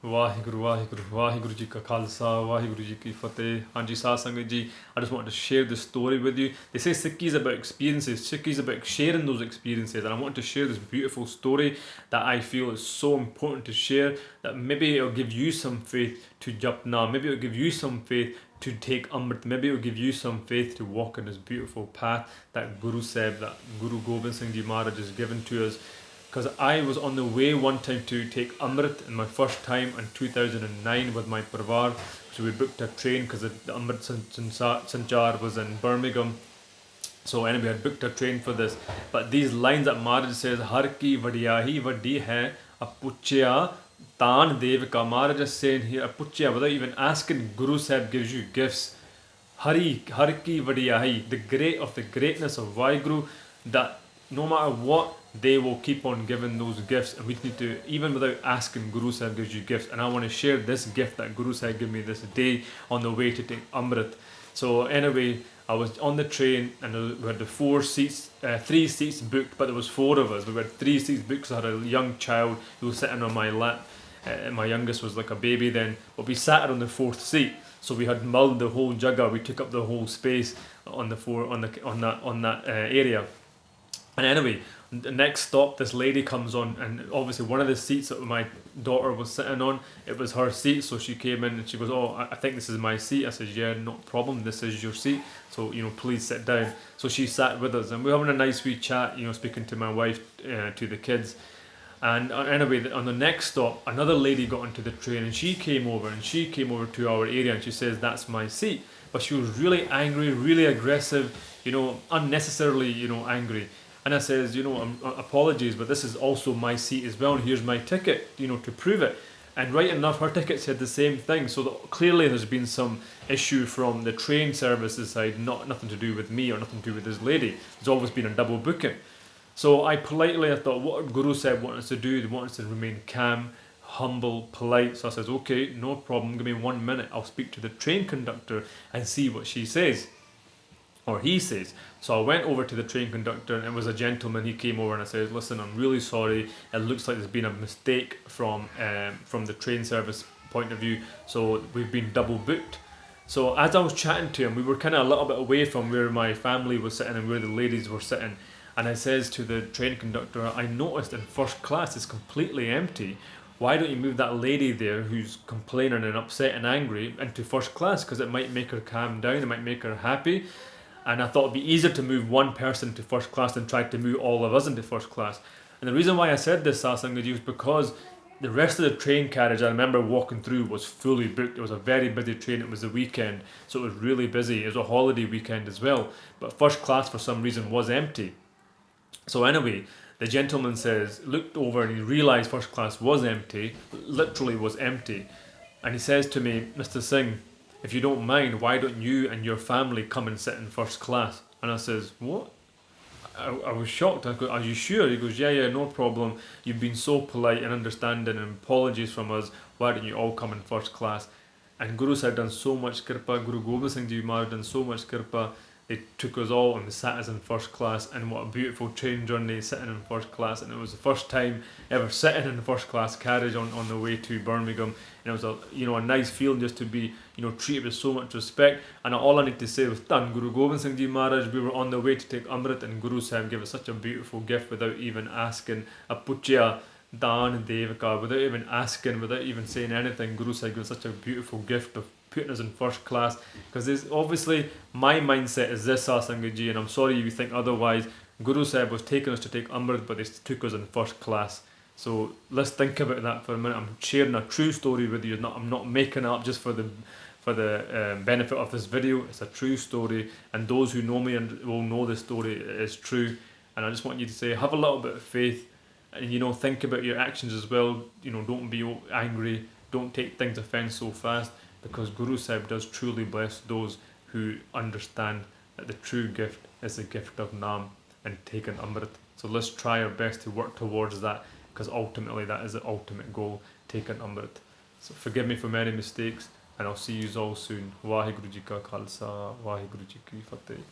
Waheguru Ji Ka Khalsa, Waheguru Ji Ki Fateh. Hanji Sah Sangat Ji, I just wanted to share this story with you. They say Sikhi is about experiences, Sikhi is about sharing those experiences, and I want to share this beautiful story that I feel is so important to share, that maybe it'll give you some faith to Japna, maybe it'll give you some faith to take Amrit, maybe it'll give you some faith to walk in this beautiful path that Guru Sahib, that Guru Gobind Singh Ji Maharaj has given to us. Because I was on the way one time to take Amrit in my first time in 2009 with my Parvar. So we booked a train because the Amrit Sanchar was in Birmingham. So anyway, I booked a train for this. But these lines that Maharaj says, Har ki vadiyahi vadi hai, apuchya Tan Dev Ka. Maharaj is saying here, apuchya, without even asking, Guru Sahib gives you gifts. Har ki vadiyahi, the great of the greatness of Vaheguru, that no matter what, they will keep on giving those gifts, and we need to, even without asking, Guru Sahib gives you gifts. And I want to share this gift that Guru Sahib gave me this day on the way to take Amrit. So anyway, I was on the train and we had the 3 seats booked, but there was 4 of us. We had 3 seats booked because I had a young child who was sitting on my lap. My youngest was like a baby then, but we sat on the 4th seat. So we had mulled the whole jagga. We took up the whole space on that area. And anyway, the next stop, this lady comes on, and obviously one of the seats that my daughter was sitting on, it was her seat. So she came in and she goes, "Oh, I think this is my seat." I said, "Yeah, no problem. This is your seat. So please sit down." So she sat with us, and we were having a nice wee chat. Speaking to my wife, to the kids. And anyway, on the next stop, another lady got onto the train, and she came over to our area, and she says, "That's my seat." But she was really angry, really aggressive, unnecessarily, angry. And I says, apologies, but this is also my seat as well, and here's my ticket, to prove it. And right enough, her ticket said the same thing. So clearly there's been some issue from the train services side, nothing to do with me or nothing to do with this lady. There's always been a double booking. So I thought, what Guru Sahib wants us to do, they want us to remain calm, humble, polite. So I says, okay, no problem, give me 1 minute. I'll speak to the train conductor and see what she says. Or he says. So I went over to the train conductor, and it was a gentleman. He came over and I said, "Listen, I'm really sorry. It looks like there's been a mistake from the train service point of view. So we've been double booked." So as I was chatting to him, we were kind of a little bit away from where my family was sitting and where the ladies were sitting. And I says to the train conductor, "I noticed in first class it's completely empty. Why don't you move that lady there who's complaining and upset and angry into first class? Because it might make her calm down, it might make her happy." And I thought it'd be easier to move one person to first class than try to move all of us into first class. And the reason why I said this, Sasangaji, was because the rest of the train carriage I remember walking through was fully booked. It was a very busy train. It was the weekend, so it was really busy. It was a holiday weekend as well. But first class, for some reason, was empty. So anyway, the gentleman looked over and he realised first class was empty, literally was empty. And he says to me, "Mr. Singh, if you don't mind, why don't you and your family come and sit in first class?" And I says, "What?" I was shocked. I go, "Are you sure?" He goes, yeah, no problem. You've been so polite and understanding, and apologies from us. Why don't you all come in first class? And Guru Sahib done so much kirpa. Guru Gobind Singh Ji Maharaj done so much kirpa. They took us all and they sat us in first class, and what a beautiful train journey sitting in first class. And it was the first time ever sitting in the first class carriage on the way to Birmingham. And it was a nice feeling just to be treated with so much respect. And all I need to say was done. Guru Gobind Singh Ji Maharaj, we were on the way to take Amrit, and Guru Sahib gave us such a beautiful gift without even asking. Apuchya Dan Devaka, without even asking, without even saying anything. Guru Sahib gave us such a beautiful gift of putting us in first class. Because obviously my mindset is this, Sasangaji, and I'm sorry you think otherwise. Guru Sahib was taking us to take Amrit, but they took us in first class. So let's think about that for a minute. I'm sharing a true story with you. I'm not making it up just for the benefit of this video. It's a true story, and those who know me will know the story is true. And I just want you to say, have a little bit of faith, and think about your actions as well. Don't be angry. Don't take things offence so fast, because Guru Sahib does truly bless those who understand that the true gift is the gift of Naam and taking Amrit. So let's try our best to work towards that, because ultimately that is the ultimate goal, taking Amrit. So forgive me for many mistakes, and I'll see you all soon. Waheguru Ji Ka Khalsa, Waheguru Ji Ki Fateh.